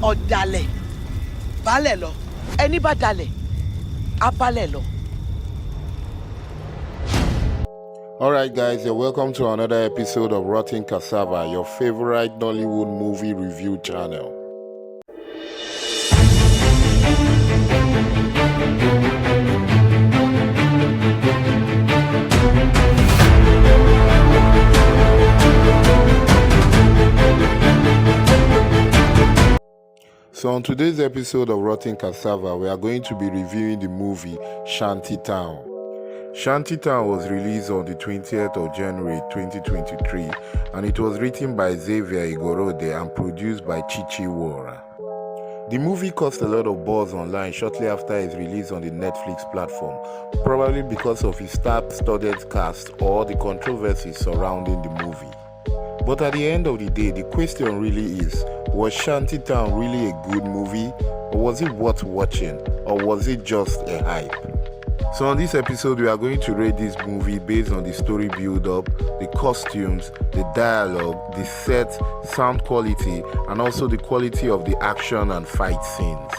ọ̀dàlẹ̀ balẹ̀ lọ ẹni bá dalẹ̀ abalẹ̀ lọ. Alright guys, you're welcome to another episode of Rotten Cassava, your favorite Nollywood movie review channel. So on today's episode of Rotten Cassava, we are going to be reviewing the movie Shanty Town. Shanty Town was released on the 20th of January 2023 and it was written by Xavier, Ighorodje and produced by Chichi, Nworah. The movie caused a lot of buzz online shortly after its release on the Netflix platform, probably because of its star-studded cast or the controversies surrounding the movie. But at the end of the day, the question really is, was Shanty Town really a good movie? Or was it worth watching? Or was it just a hype? So on this episode, we are going to rate this movie based on the story build-up, the costumes, the dialogue, the set, sound quality, and also the quality of the action and fight scenes.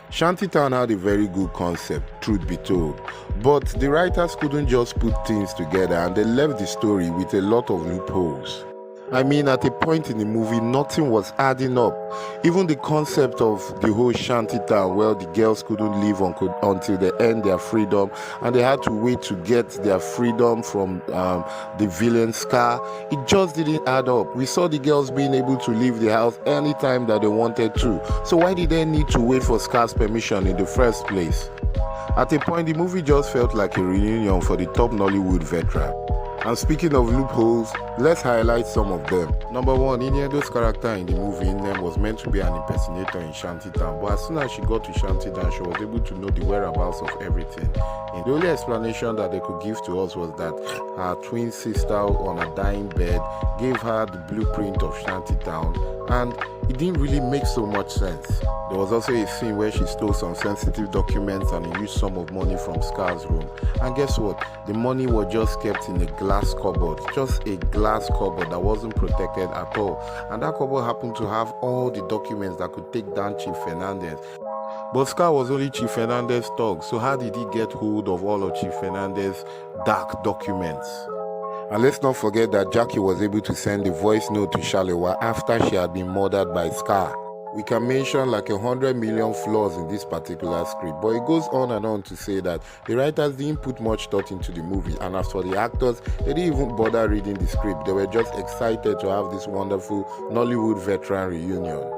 Shanty Town had a very good concept, truth be told, but the writers couldn't just put things together and they left the story with a lot of loopholes. I mean, at a point in the movie, nothing was adding up. Even the concept of the whole Shanty Town, where the girls couldn't leave until they earned their freedom, and they had to wait to get their freedom from the villain Scar, it just didn't add up. We saw the girls being able to leave the house anytime that they wanted to. So why did they need to wait for Scar's permission in the first place? At a point, the movie just felt like a reunion for the top Nollywood veteran. And speaking of loopholes, let's highlight some of them. Number one, Inyendo's character in the movie Inem was meant to be an impersonator in Shanty Town, but as soon as she got to Shanty Town, she was able to know the whereabouts of everything. And the only explanation that they could give to us was that her twin sister on a dying bed gave her the blueprint of Shanty Town, and it didn't really make so much sense. There was also a scene where she stole some sensitive documents and used some of money from Scar's room. And guess what? The money was just kept in a glass cupboard. Just a glass cupboard that wasn't protected at all. And that cupboard happened to have all the documents that could take down Chief Fernandez. But Scar was only Chief Fernandez's dog, so how did he get hold of all of Chief Fernandez's dark documents? And let's not forget that Jackie was able to send a voice note to Shalewa after she had been murdered by Scar. We can mention like 100 million flaws in this particular script, but it goes on and on to say that the writers didn't put much thought into the movie, and as for the actors, they didn't even bother reading the script. They were just excited to have this wonderful Nollywood veteran reunion.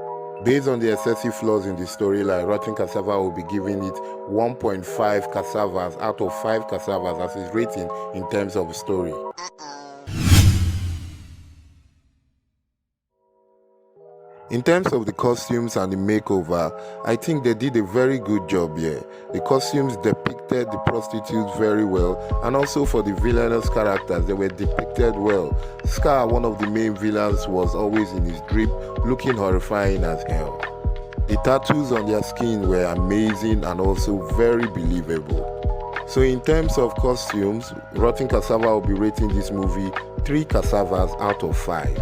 Based on the excessive flaws in the storyline, Rotten Cassava will be giving it 1.5 cassavas out of 5 cassavas as its rating in terms of story. In terms of the costumes and the makeover, I think they did a very good job here. The costumes depicted the prostitutes very well, and also for the villainous characters, they were depicted well. Scar, one of the main villains, was always in his drip, looking horrifying as hell. The tattoos on their skin were amazing and also very believable. So in terms of costumes, Rotten Cassava will be rating this movie 3 cassavas out of 5.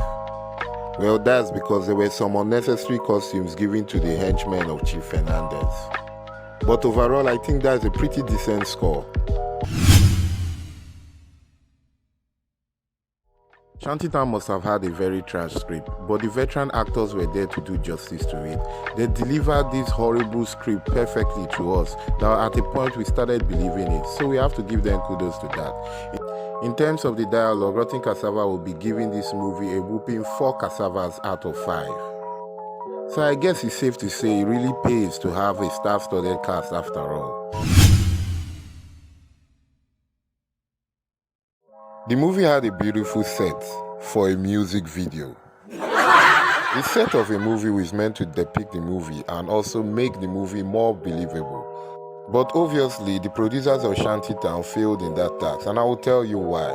Well, that's because there were some unnecessary costumes given to the henchmen of Chief Fernandez. But overall, I think that's a pretty decent score. Shanty Town must have had a very trash script, but the veteran actors were there to do justice to it. They delivered this horrible script perfectly to us that at a point we started believing it, so we have to give them kudos to that. In terms of the dialogue, Rotten Cassava will be giving this movie a whooping 4 cassavas out of 5. So I guess it's safe to say it really pays to have a star-studded cast after all. The movie had a beautiful set for a music video. The set of a movie is meant to depict the movie and also make the movie more believable. But obviously, the producers of Shanty Town failed in that task, and I will tell you why.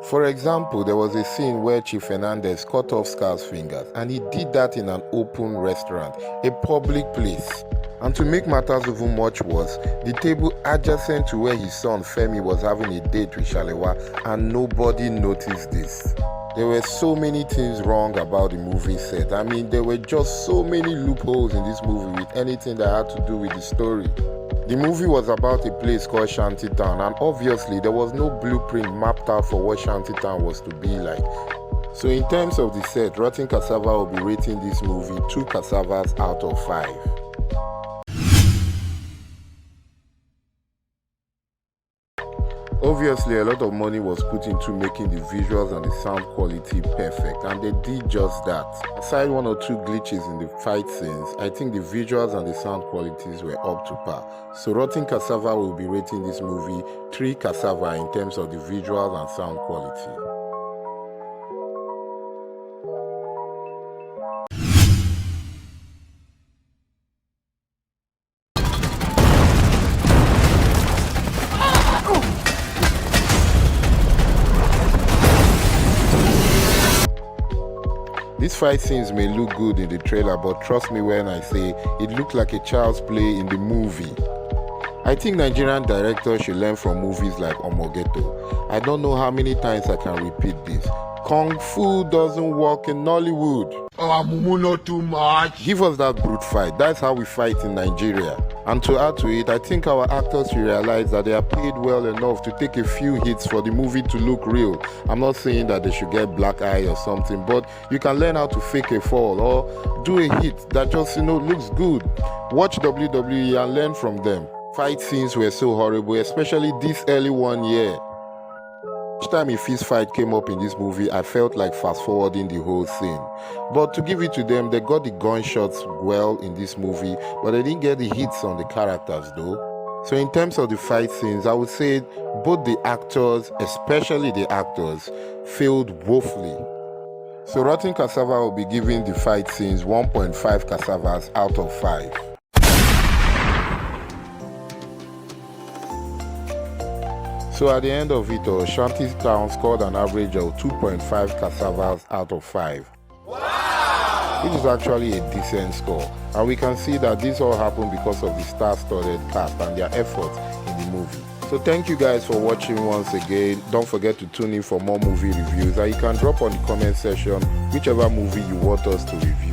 For example, there was a scene where Chief Fernandez cut off Scar's fingers, and he did that in an open restaurant, a public place. And to make matters even much worse, the table adjacent to where his son Femi was having a date with Shalewa, and nobody noticed this. There were so many things wrong about the movie set. I mean, there were just so many loopholes in this movie with anything that had to do with the story. The movie was about a place called Shanty Town, and obviously there was no blueprint mapped out for what Shanty Town was to be like. So in terms of the set, Rotten Cassava will be rating this movie 2 cassavas out of 5. Obviously, a lot of money was put into making the visuals and the sound quality perfect, and they did just that. Aside 1 or 2 glitches in the fight scenes, I think the visuals and the sound qualities were up to par. So Rotten Cassava will be rating this movie 3 cassava in terms of the visuals and sound quality. These fight scenes may look good in the trailer, but trust me when I say it looked like a child's play in the movie. I think Nigerian directors should learn from movies like Omogeto. I don't know how many times I can repeat this. Kung Fu doesn't work in Nollywood. Oh, Mumu, not too much. Give us that brute fight. That's how we fight in Nigeria. And to add to it, I think our actors should realize that they are paid well enough to take a few hits for the movie to look real. I'm not saying that they should get black eye or something, but you can learn how to fake a fall or do a hit that just, looks good. Watch WWE and learn from them. Fight scenes were so horrible, especially this early one year. Each time a fist fight came up in this movie, I felt like fast-forwarding the whole scene. But to give it to them, they got the gunshots well in this movie, but they didn't get the hits on the characters though. So in terms of the fight scenes, I would say both the actors, especially the actors, failed woefully. So Rotten Cassava will be giving the fight scenes 1.5 cassavas out of 5. So at the end of it all, Shanty Town scored an average of 2.5 cassavas out of 5. Wow! Which is actually a decent score. And we can see that this all happened because of the star-studded cast and their efforts in the movie. So thank you guys for watching once again. Don't forget to tune in for more movie reviews, and you can drop on the comment section whichever movie you want us to review.